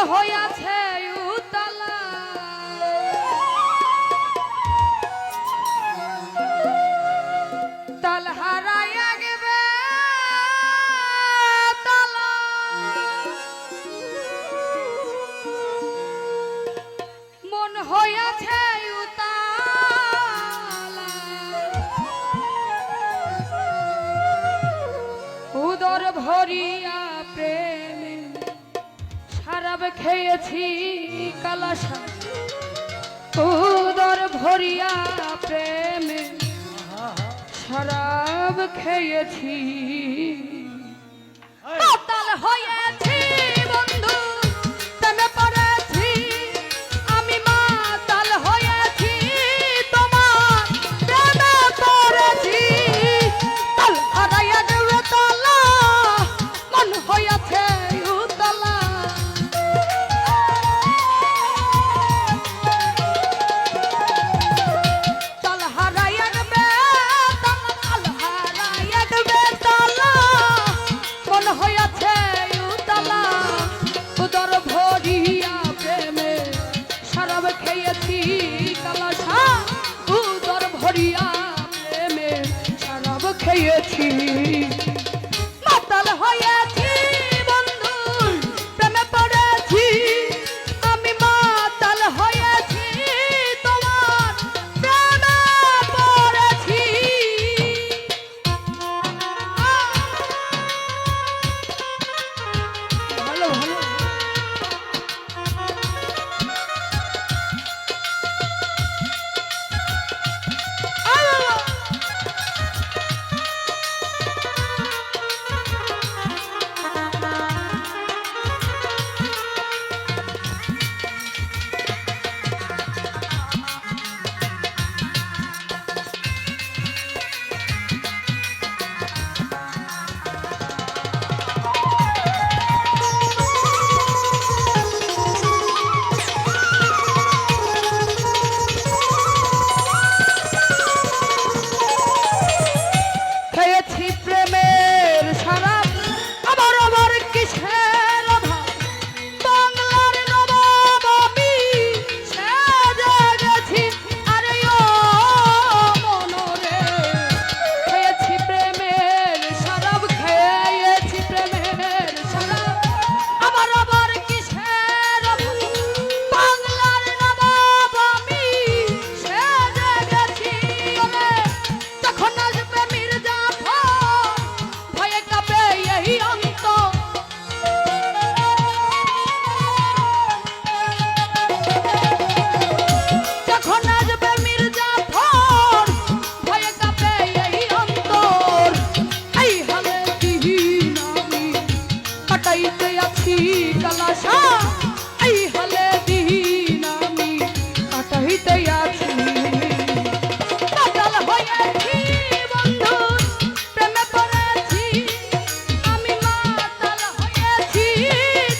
হইয়াছে উতলা তাল হারাইয়া গেবে তালা মন হইয়াছে উতলা উদর ভরিয়া প্রেমে শরাব খেয়েছি কালাসা উদর ভরিয়া প্রেমে শরাব খেয়েছি মাতাল হয়েছি বন্ধু প্রেমে পড়েছি আমি মাতাল হয়েছি তোমার প্রেমে পড়েছি তাল হারাইয়া গেলে তালা মন হয়েছে উতলা তাল হারাইয়া গেলে তালা মন হয়েছে উতলা উদর ভরিয়া প্রেমে শরাব খেয়েছি কালাসা উদর ভরিয়া প্রেমে শরাব খেয়েছি মাতাল হয়েছি বন্ধু প্রেমে পড়েছি আমি মাতাল হয়েছি তোমার প্রেমে পড়েছি ভালো ভালো খেয়েছি প্রেমের শরাব আবার আবার কিসের অভাব বাংলার নবাব আমি সেজে গেছি আরে ও মনরে খেয়েছি প্রেমের শরাব খেয়েছি প্রেমের শরাব আবার আবার কিসের অভাব বাংলার নবাব আমি সেজে গেছি ওরে তখন আসবে মির্জাফর ভয়ে কাঁপে এই অন্তর যখন আসবে মির্জাফর ভয়ে কাঁপে এই অন্তর এই হালে দিন আমি কাটাইতে আছি কালাসা এই হালে দিন আমি কাটাইতে আছি মাতাল হয়েছি বন্ধু প্রেমে পড়েছি আমি মাতাল হয়েছি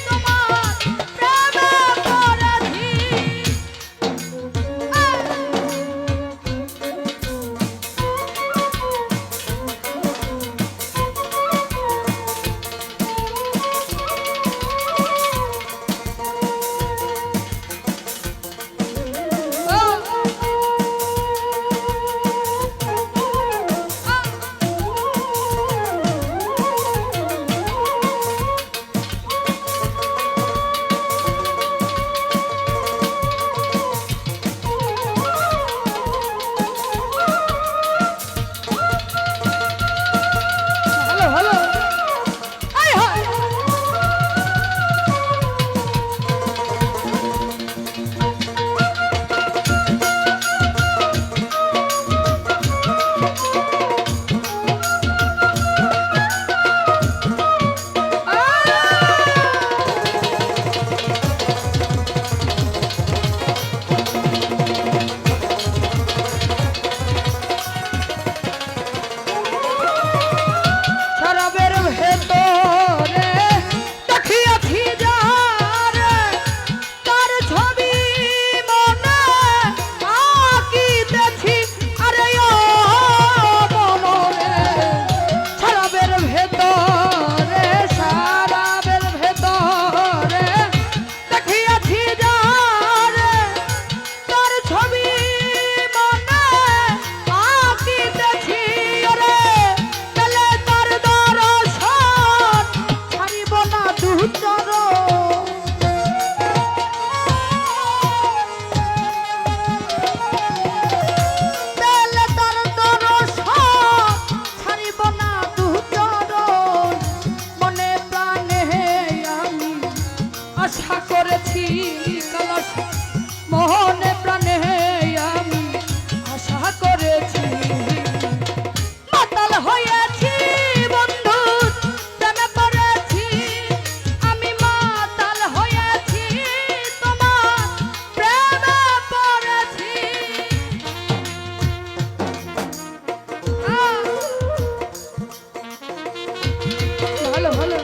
তোমার প্রেমে পড়েছি আশা করেছি কলস মোহনে প্রাণে আমি আশা করেছি মাতাল হয়েছি বন্ধু প্রেমে পড়েছি আমি মাতাল হয়েছি তোমার প্রেমে পড়েছি ভালো ভালো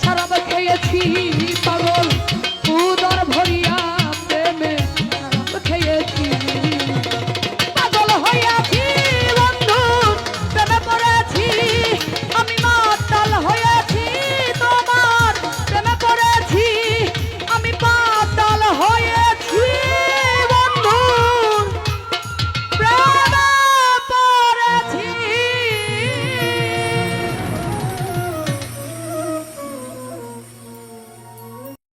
সারা খেয়েছি